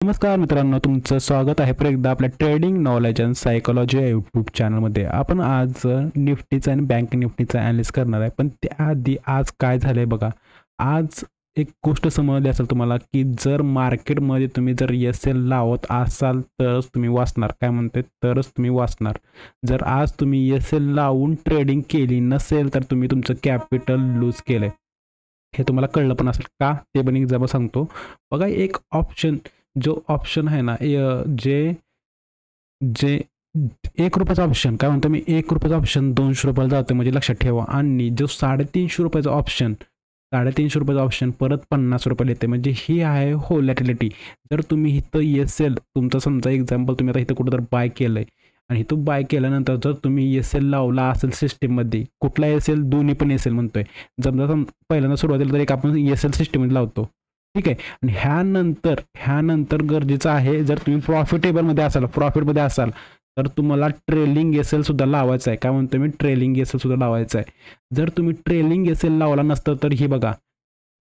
नमस्कार मित्रांनो, तुमचं स्वागत आहे परत एकदा आपल्या ट्रेडिंग नॉलेज अँड सायकोलॉजी या यूट्यूब चॅनलमध्ये. आपण आज निफ्टीचा आणि बँक निफ्टीचा ॲनालिसिस करणार आहे. पण त्याआधी आज काय झालं आहे बघा. आज एक गोष्ट समजली असेल तुम्हाला, की जर मार्केटमध्ये तुम्ही जर एस-एल लावत असाल तरच तुम्ही वाचणार. काय म्हणते, तरच तुम्ही वाचणार. जर आज तुम्ही एस-एल लावून ट्रेडिंग केली नसेल तर तुम्ही तुमचं कॅपिटल लूज केलं आहे. हे तुम्हाला कळलं पण असेल का, ते पण एक्झाम्पल सांगतो बघा. एक ऑप्शन जो ऑप्शन आहे ना, जे जे ₹1 ऑप्शन काय म्हणतो मी, ₹1 ऑप्शन ₹200 जातं म्हणजे लक्षात ठेवा. आणि जो ₹350 ऑप्शन ऑप्शन परत ₹50 येते. म्हणजे ही आहे व्होलॅटिलिटी. जर तुम्ही इथं एस-एल तुमचं समजा एक्झाम्पल तुम्ही आता इथं कुठं तर बाय केलं आहे आणि इथं बाय केल्यानंतर जर तुम्ही एस-एल लावला असेल सिस्टीममध्ये, कुठला एस-एल, दोन्ही पण एस-एल म्हणतोय. समजा पहिल्यांदा सुरुवातीला तर एक आपण एस-एल सिस्टीममध्ये लावतो, ठीक आहे. आणि ह्यानंतर गरजेचं आहे, जर तुम्ही प्रॉफिटमध्ये असाल तर तुम्हाला ट्रेलिंग एस-एल सुद्धा लावायचं आहे. काय म्हणतो मी, ट्रेलिंग एस-एल सुद्धा लावायचं आहे. जर तुम्ही ट्रेलिंग एस-एल लावला नसतं तर ही बघा,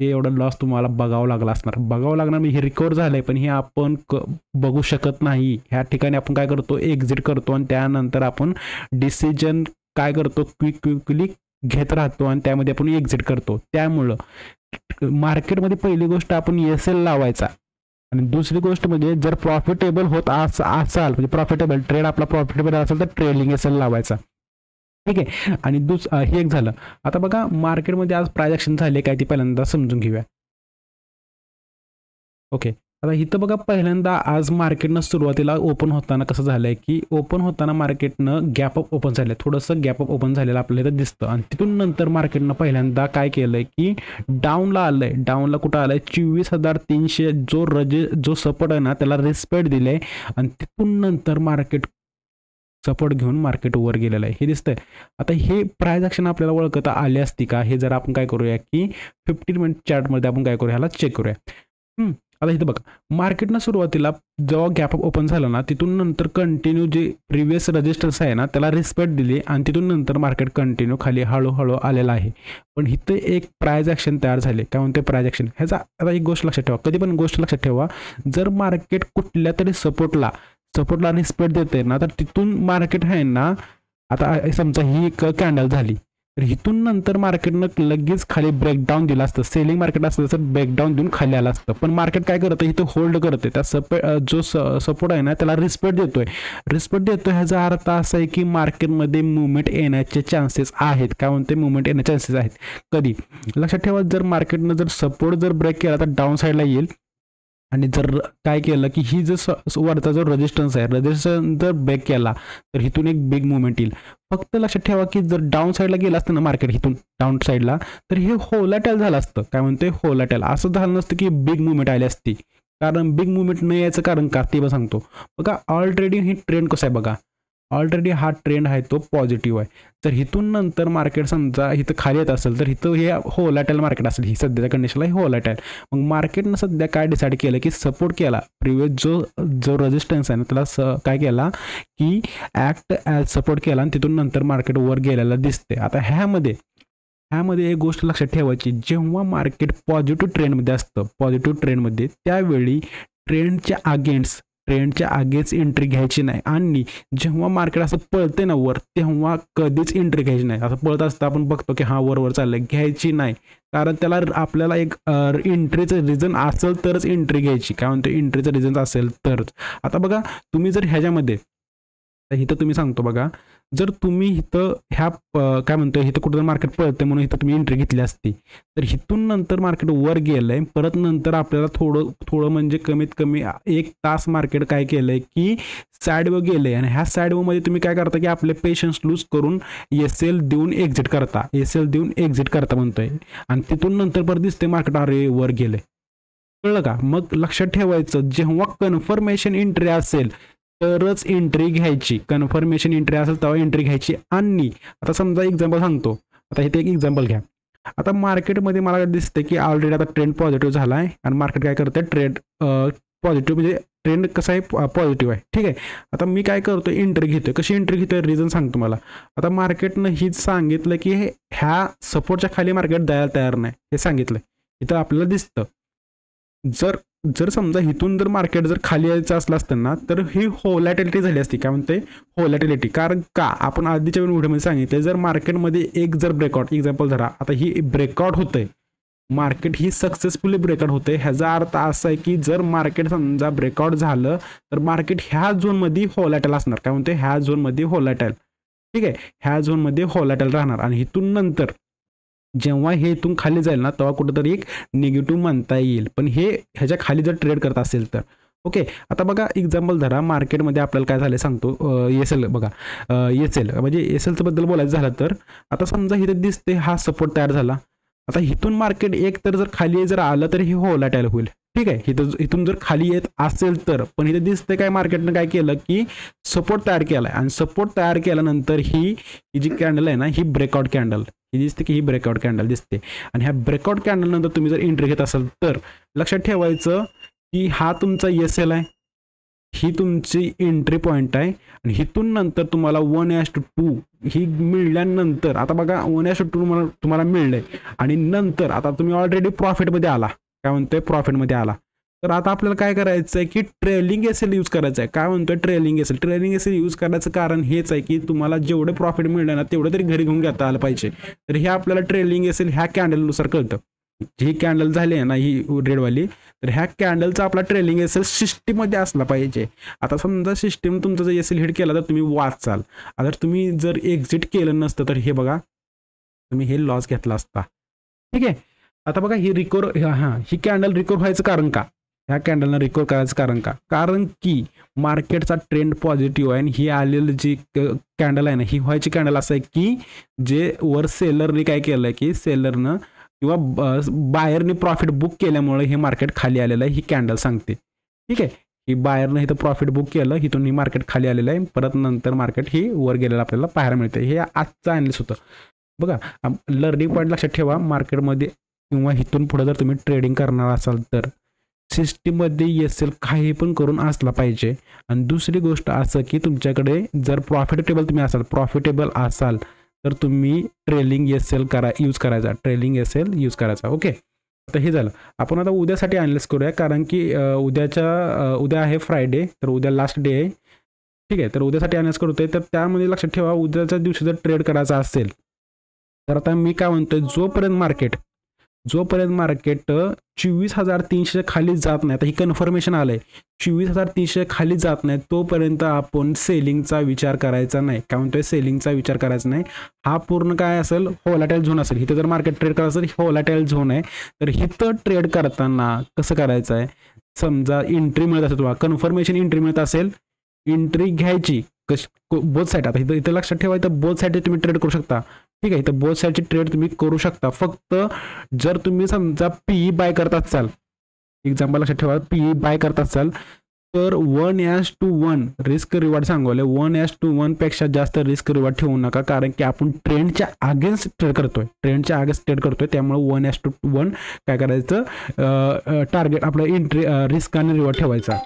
हे एवढं लॉस तुम्हाला बघावं लागणार. मी हे रिकवर झालंय, पण हे आपण बघू शकत नाही. ह्या ठिकाणी आपण काय करतो, एक्झिट करतो आणि त्यानंतर आपण डिसिजन काय करतो, क्विकली घेत राहतो आणि त्यामध्ये आपण एक्झिट करतो. त्यामुळं मार्केटमध्ये पहिली गोष्ट आपण एस-एल लावायचा आणि दुसरी गोष्ट म्हणजे जर प्रॉफिटेबल होत असाल, म्हणजे प्रॉफिटेबल ट्रेड आपला प्रॉफिटेबल असेल तर ट्रेलिंग एस-एल लावायचा, ठीक आहे. आणि हे एक झालं. आता बघा मार्केटमध्ये आज प्राइस ॲक्शन झाले काय ते पहिल्यांदा समजून घेऊया. ओके, आता इथं बघा पहिल्यांदा आज मार्केटनं सुरुवातीला ओपन होताना कसं झालंय, की ओपन होताना मार्केटनं गॅप अप ओपन झालं, थोडंसं गॅप अप ओपन झालेलं आपल्याला इथं दिसतं. आणि तिथून नंतर मार्केटनं पहिल्यांदा काय केलंय, की डाऊनला आलंय. डाऊनला कुठं आलंय, 24,300 जो सपोर्ट आहे ना त्याला रिस्पेक्ट दिले आणि तिथून नंतर मार्केट सपोर्ट घेऊन मार्केट वर गेलेलं आहे, हे दिसतंय. आता हे प्राइस ॲक्शन आपल्याला ओळखता आली असती का, हे जर आपण काय करूया, की 15 मिनिट चार्टमध्ये आपण काय करूया, ह्याला चेक करूया. आता इथं बघा, मार्केटनं सुरुवातीला जेव्हा गॅप अप ओपन झाला ना, तिथून नंतर कंटिन्यू जे प्रिव्हियस रेजिस्टन्स आहे ना त्याला रिस्पेक्ट दिली आणि तिथून नंतर मार्केट कंटिन्यू खाली हळूहळू आलेला आहे. पण इथं एक प्राइस ॲक्शन तयार झाले. काय म्हणते, प्राइस ॲक्शन. ह्याचा आता एक गोष्ट लक्षात ठेवा, कधी पण गोष्ट लक्षात ठेवा, जर मार्केट कुठल्या तरी सपोर्टला रिस्पेक्ट देते ना, तर तिथून मार्केट आहे ना, आता समजा ही एक कॅन्डल झाली तर इथून नंतर मार्केटनं लगेच खाली ब्रेकडाऊन दिला असतं. सेलिंग मार्केट असतं तर ब्रेकडाऊन देऊन खाली आलं असतं. पण मार्केट काय करतं, इथं होल्ड करते. त्या जो सपोर्ट आहे ना त्याला रिस्पेक्ट देतोय. ह्याचा अर्थ असा आहे की मार्केटमध्ये मुवमेंट येण्याचे चान्सेस आहेत. काय म्हणते, मुवमेंट येण्याचे चान्सेस आहेत. कधी लक्षात ठेवा, जर मार्केटनं जर सपोर्ट जर ब्रेक केला तर डाऊन साईडला येईल. आणि जर काय केलं, की ही जर वरचा जो रेजिस्टन्स जर ब्रेक केला तर इथून एक बिग मुवमेंट येईल. फक्त लक्षात ठेवा, की जर डाऊन साईडला गेलं असतं ना मार्केट इथून डाऊन साईडला, तर हे व्होलॅटाईल झालं असतं. काय म्हणते, व्होलॅटाईल. असं झालं नसतं की बिग मुवमेंट आली असती. कारण बिग मुवमेंट नाही याचं कारण का ते पण सांगतो. बघा ऑलरेडी ही ट्रेंड कसं आहे बघा, ऑलरेडी हा ट्रेंड आहे तो पॉझिटिव्ह आहे. तर इथून नंतर मार्केट समजा इथं खाली येत असेल तर इथं हे व्होलॅटाईल मार्केट असेल. ही सध्याच्या कंडिशनला हे व्होलॅटाईल. मग मार्केटनं सध्या काय डिसाईड केलं, की सपोर्ट केला. प्रिव्हियस जो रेजिस्टन्स आहे ना त्याला काय केला, की ॲक्ट ॲज सपोर्ट केला आणि तिथून नंतर मार्केट वर गेलेला दिसते. आता ह्यामध्ये एक गोष्ट लक्षात ठेवायची, जेव्हा मार्केट पॉझिटिव्ह ट्रेंडमध्ये त्यावेळी ट्रेंडच्या अगेन्स्ट एंट्री घ्यायची नाही. आणि जेव्हा मार्केट असं पळते ना वर, तेव्हा कधीच एंट्री घ्यायची नाही. असं पळत असतं आपण बघतो की हा वर चाललंय, घ्यायची नाही. कारण त्याला आपल्याला एक एंट्रीचं रिझन असेल तरच एंट्री घ्यायची. काय म्हणतो, एंट्रीचं रिझन असेल तरच. आता बघा, तुम्ही जर ह्याच्यामध्ये इथं तुम्ही सांगतो बघा, जर तुम्ही इथं काय म्हणतो, इथं कुठं मार्केट पळते म्हणून इथं तुम्ही एंट्री घेतली असती, तर इथून नंतर मार्केट वर गेलंय. परत नंतर आपल्याला थोडं म्हणजे कमीत कमी 1 तास मार्केट काय केलंय, की साईडवर गेलंय. आणि ह्या साईडमध्ये तुम्ही काय करता, की आपले पेशन्स लूज करून एस-एल देऊन एक्झिट करता म्हणतोय. आणि तिथून नंतर परत दिसते मार्केट अरे वर गेलंय. कळलं का. मग लक्षात ठेवायचं, जेव्हा कन्फर्मेशन एंट्री असेल तरच एंट्री घ्यायची. कन्फर्मेशन एंट्री असेल तेव्हा एंट्री घ्यायची. आणि आता समजा एक्झाम्पल सांगतो, आता इथे एक एक्झाम्पल घ्या. आता मार्केटमध्ये मला दिसते की ऑलरेडी आता ट्रेंड पॉझिटिव्ह झाला आहे आणि मार्केट काय करते, ट्रेंड पॉझिटिव्ह म्हणजे ट्रेंड कसं आहे, पॉझिटिव्ह आहे, ठीक आहे. आता मी काय करतो, एंट्री घेतोय. कशी एंट्री घेतोय, रिझन सांगतो मला. आता मार्केटनं हीच सांगितलं की ह्या सपोर्टच्या खाली मार्केट द्यायला तयार नाही, हे सांगितलं. इथं आपल्याला दिसतं. जर जर समजा इथून जर मार्केट जर खाली यायचं असलं असतं ना, तर ही व्होलॅटिलिटी झाली असती. काय म्हणते व्होलॅटिलिटी. कारण का आपण आधीच्या व्हिडिओमध्ये सांगितलं, जर मार्केटमध्ये एक जर ब्रेकआउट एक्झाम्पल धरा, आता ही ब्रेकआउट होतंय, मार्केट ही सक्सेसफुली ब्रेकआउट होते, ह्याचा अर्थ असा आहे की जर मार्केट समजा ब्रेकआउट झालं तर मार्केट ह्या झोनमध्ये व्होलॅटाईल असणार. काय म्हणते ह्या झोनमध्ये व्होलॅटाईल. ठीक आहे, ह्या झोनमध्ये व्होलॅटाईल राहणार. आणि इथून नंतर जेव्हा हे इथून खाली जाईल ना, तेव्हा कुठंतरी एक निगेटिव्ह म्हणता येईल. पण हे ह्याच्या खाली जर ट्रेड करत असेल तर ओके. आता बघा एक्झाम्पल धरा, मार्केटमध्ये आपल्याला काय झालं सांगतो. एसएल बघा, एसएल म्हणजे एसएलचं बद्दल बोलायचं झालं तर आता समजा इथे दिसते हा सपोर्ट तयार झाला. आता इथून मार्केट एक तर जर खाली जर आलं तर हे व्होलॅटाईल होईल. ठीक आहे, इथून जर खाली येत असेल तर, पण इथे दिसते काय मार्केटनं काय केलं की सपोर्ट तयार केला आहे. आणि सपोर्ट तयार केल्यानंतर ही जी कॅन्डल आहे ना, ही ब्रेकआउट कॅन्डल ही दिसते की ही ब्रेकआउट कॅन्डल दिसते. आणि ह्या ब्रेकआउट कॅन्डल नंतर तुम्ही जर एंट्री घेत असाल तर लक्षात ठेवायचं की हा तुमचा एसएल आहे, ही तुमची एंट्री पॉईंट आहे. आणि इथून नंतर तुम्हाला 1:2 ही मिळाल्यानंतर आता बघा 1:2 तुम्हाला मिळलंय. आणि नंतर आता तुम्ही ऑलरेडी प्रॉफिटमध्ये आला. काय म्हणतोय प्रॉफिटमध्ये आला. तर आता आपल्याला काय करायचं आहे की ट्रेलिंग एसएल यूज करायचं आहे. काय म्हणतोय trailing SL. Trailing SL use करायचं कारण हेच आहे की तुम्हाला जेवढे प्रॉफिट मिळणार ना तेवढं तरी घरी घेऊन घेता आलं पाहिजे. तर हे आपल्याला ट्रेलिंग एसएल ह्या कॅन्डलनुसार कळतं. ही कॅन्डल झाली आहे ना ही रेडवाली, तर ह्या कॅन्डलचा आपला ट्रेलिंग एसएल सिस्टीममध्ये असला पाहिजे. आता समजा सिस्टीम तुमचं जर एसएल हिट केला तर तुम्ही वाचाल. अगर तुम्ही जर एक्झिट केलं नसतं तर हे बघा तुम्ही हे लॉस घेतला असता. ठीक आहे, आता बघा ही ही कॅन्डल रिकवर व्हायचं कारण का, ह्या कॅन्डलनं रिकवर करायचं कारण का, कारण की मार्केटचा ट्रेंड पॉझिटिव्ह आहे. आणि ही आलेली जी कॅन्डल आहे ना, ही व्हायची कॅन्डल असं आहे की जे वर सेलरने काय केलं आहे की सेलरनं किंवा बायरने प्रॉफिट बुक केल्यामुळे हे मार्केट खाली आलेलं आहे, ही कॅन्डल सांगते. ठीक आहे, ही बायरनं इथं प्रॉफिट बुक केलं, इथून ही मार्केट खाली आलेलं आहे, परत नंतर मार्केट ही वर गेलेलं आपल्याला पाहायला मिळते. हे आजचं ॲनालिसिस होतं. बघा लर्निंग पॉईंट लक्षात ठेवा, मार्केटमध्ये किंवा इथून पुढे जर तुम्ही ट्रेडिंग करणार असाल तर सिस्टीममध्ये एसएल काही पण करून असला पाहिजे. आणि दुसरी गोष्ट असं की तुमच्याकडे जर प्रॉफिटेबल असाल तर तुम्ही ट्रेलिंग एसएल यूज करायचा, ट्रेलिंग एसएल यूज करायचा. ओके, आता हे झालं. आपण आता उद्यासाठी अनालिसिस करूया, कारण की उद्या आहे फ्रायडे, तर उद्या लास्ट डे आहे. ठीक आहे, तर उद्यासाठी अनालिसिस करतोय. तर त्यामध्ये लक्षात ठेवा, उद्याच्या दिवशी जर ट्रेड करायचा असेल तर आता मी काय म्हणतोय, जोपर्यंत मार्केट 24,300 खाली जात नाही, आता ही कन्फर्मेशन आलंय 24,300 खाली जात नाही तोपर्यंत आपण सेलिंगचा विचार करायचा नाही. काय म्हणतोय सेलिंगचा विचार करायचा नाही. हा पूर्ण काय असेल व्होलॅटाईल झोन असेल. इथं जर मार्केट ट्रेड करायचं असेल व्होलॅटाईल झोन आहे. तर इथं ट्रेड करताना कसं करायचं आहे, समजा एंट्री मिळत असेल तुम्हाला, कन्फर्मेशन एंट्री मिळत असेल, एंट्री घ्यायची बोथ साईड. आता इथं लक्षात ठेवा, इथं बोथ साईड तुम्ही ट्रेड करू शकता. ठीक आहे, इथं बोथ साईडची ट्रेड तुम्ही करू शकता. फक्त जर तुम्ही समजा पीई बाय करत असाल, एक्झाम्पल लक्षात ठेवा, पीई बाय करत असाल तर 1:1 रिस्क रिवॉर्ड सांगवले. 1:1 पेक्षा जास्त रिस्क रिवॉर्ड ठेवू नका, कारण की आपण ट्रेंडच्या अगेन्स्ट ट्रेड करतोय. त्यामुळे 1:1 काय करायचं, टार्गेट आपलं एंट्री रिस्क आणि रिवॉर्ड ठेवायचा.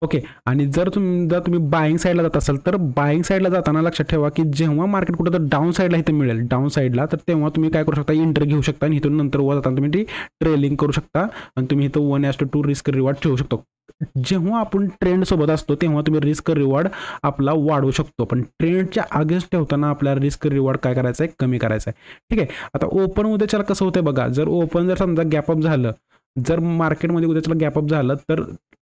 ओके, आणि जर तुम्ही बाईंग साईडला जात असाल तर बाईंग साईडला जाताना लक्षात ठेवा की जेव्हा मार्केट कुठं तर डाऊन साईडला इथं मिळेल, डाऊन साईडला, तर तेव्हा तुम्ही काय करू शकता, एंट्री घेऊ शकता. आणि इथून नंतर वर जाताना तुम्ही ती ट्रेलिंग करू शकता. आणि तुम्ही इथं 1:2 रिस्क रिवॉर्ड ठेवू शकतो. जेव्हा आपण ट्रेंड सोबत असतो तेव्हा तुम्ही रिस्क रिवॉर्ड आपला वाढवू शकतो, पण ट्रेंडच्या अगेन्स्ट ठेवताना आपल्याला रिस्क रिवॉर्ड काय करायचं आहे, कमी करायचं आहे. ठीक आहे, आता ओपन उद्याच्याला कसं होतंय बघा, जर ओपन जर समजा गॅपअप झालं, जर मार्केटमध्ये उद्याच्याला गॅपअप झालं तर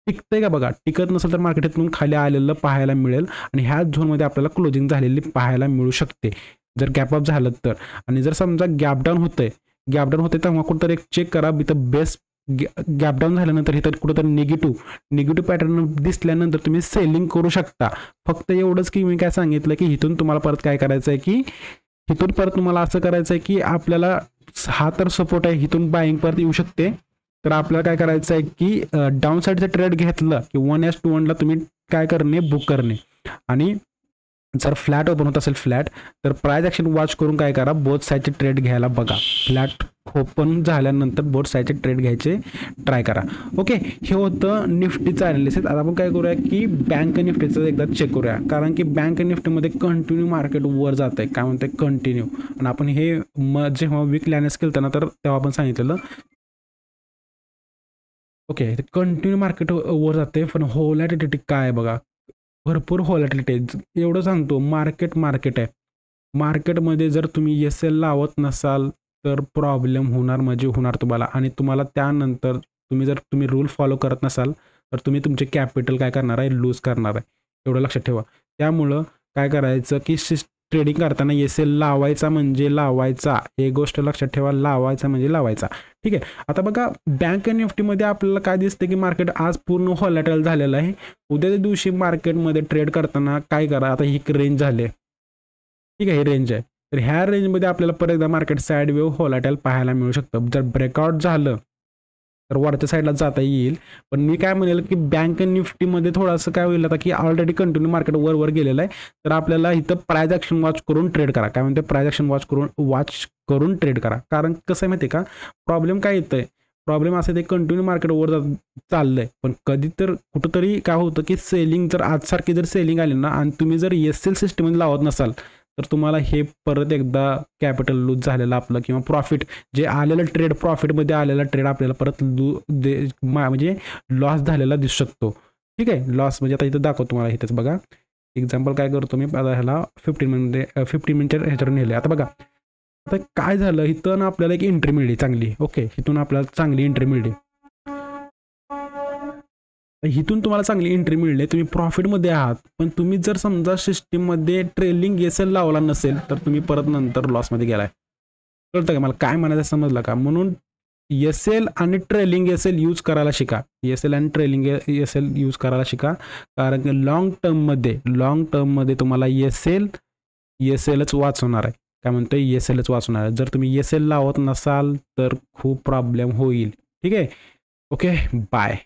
टिकतंय का बघा, टिकत नसेल तर मार्केटमधून खाली आलेलं पाहायला मिळेल. आणि ह्या झोनमध्ये आपल्याला क्लोजिंग झालेली पाहायला मिळू शकते जर गॅपअप झालं तर. आणि जर समजा गॅपडाऊन होतंय तेव्हा कुठंतरी एक चेक करा, इथं बेस्ट गॅपडाऊन झाल्यानंतर इथं कुठंतरी निगेटिव्ह पॅटर्न दिसल्यानंतर तुम्ही सेलिंग करू शकता. फक्त एवढंच की मी काय सांगितलं की इथून तुम्हाला परत काय करायचं आहे की इथून परत तुम्हाला असं करायचं आहे की आपल्याला हा तर सपोर्ट आहे, इथून बाईंग परत येऊ शकते. तर आपल्याला काय करायचं आहे की डाऊन साईडचं ट्रेड घेतलं की 1:1 तुम्ही काय करणे, बुक करणे. आणि जर फ्लॅट ओपन होत असेल तर प्राइस ॲक्शन वॉच करून काय करा, बोथ साईडचे ट्रेड घ्यायला बघा. फ्लॅट ओपन झाल्यानंतर बोथ साईडचे ट्रेड घ्यायचे ट्राय करा. ओके, हे होतं निफ्टीचं ॲनालिसिस. आता आपण काय करूया की बँक निफ्टीचं एकदा चेक करूया, कारण की बँक निफ्टीमध्ये कंटिन्यू मार्केट वर जात आहे. काय म्हणते कंटिन्यू. आणि आपण हे जेव्हा वीकली ॲनालिसिस केलं ना तर तेव्हा आपण सांगितलेलं ओके, कंटिन्यू मार्केट वर जाते, पण व्हॉलॅटिलिटी काय आहे बघा, भरपूर व्हॉलॅटिलिटी आहे. एवढं सांगतो, मार्केट आहे. मार्केटमध्ये जर तुम्ही एस-एल लावत नसाल तर प्रॉब्लेम होणार म्हणजे होणार तुम्हाला. आणि तुम्हाला त्यानंतर तुम्ही रूल फॉलो करत नसाल तर तुम्ही तुमचे कॅपिटल काय करणार आहे, लूज करणार आहे. एवढं लक्षात ठेवा. त्यामुळं काय करायचं की ट्रेडिंग करताना एस-एल लावायचा म्हणजे लावायचा. एक गोष्ट लक्षात ठेवा, लावायचा म्हणजे लावायचा. ठीक आहे. आता बघा, बँक निफ्टीमध्ये आपल्याला काय दिसते की मार्केट आज पूर्ण व्हॉलॅटाईल झालेलं आहे. उद्याच्या दिवशी मार्केटमध्ये ट्रेड करताना काय करा, आता ही रेंज झाली, ठीक आहे, ही रेंज आहे. तर ह्या रेंजमध्ये आपल्याला परत एकदा मार्केट साईड वेव्ह व्हॉलॅटाईल पाहायला मिळू शकतं. जर ब्रेकआउट झालं तर वरच्या साईडला जाता येईल. पण मी काय म्हणेल की बँक निफ्टीमध्ये थोडंसं काय होईल आता की ऑलरेडी कंटिन्यू मार्केट वर गेलेलं आहे. तर आपल्याला इथं प्राइस ॲक्शन वॉच करून ट्रेड करा. काय म्हणते, प्राइस ॲक्शन वॉच करून ट्रेड करा. कारण कसं आहे माहिती आहे का, प्रॉब्लेम काय येतं आहे, प्रॉब्लेम असं ते कंटिन्यू मार्केट वर चाललंय, पण कधी तर कुठंतरी काय होतं की सेलिंग, जर आजसारखी जर सेलिंग आली ना आणि तुम्ही जर एस-एल सिस्टममध्ये लावत नसाल तर तुम्हाला हे परत एकदा कॅपिटल लूज झालेलं आपलं किंवा प्रॉफिट जे आलेलं ट्रेड, प्रॉफिटमध्ये आलेला ट्रेड आपल्याला परत म्हणजे लॉस झालेला दिसू शकतो. ठीक आहे, लॉस म्हणजे आता इथं दाखवतो तुम्हाला. इथंच बघा एक्झाम्पल काय करतो मी, आता ह्याला 15 मिनिट ह्याच्यावर नेले. आता बघा, आता काय झालं, इथं ना आपल्याला एक एंट्री मिळली चांगली. ओके, इथून आपल्याला चांगली एंट्री मिळली. इथून तुम्हाला चांगली एंट्री मिळली, तुम्ही प्रॉफिटमध्ये आहात. पण तुम्ही जर समजा सिस्टीममध्ये ट्रेलिंग एस-एल लावला नसेल तर तुम्ही परत नंतर लॉसमध्ये गेलाय. कळतं का मला काय म्हणायचं, समजलं का? म्हणून एस-एल आणि ट्रेलिंग एस-एल यूज करायला शिका. एस-एल आणि ट्रेलिंग एस-एल यूज करायला शिका. कारण की लॉंग टर्ममध्ये तुम्हाला एस-एलच वाचवणार आहे. काय म्हणतोय, एस-एलच वाचवणार आहे. जर तुम्ही एस-एल लावत नसाल तर खूप प्रॉब्लेम होईल. ठीक आहे. Okay, bye.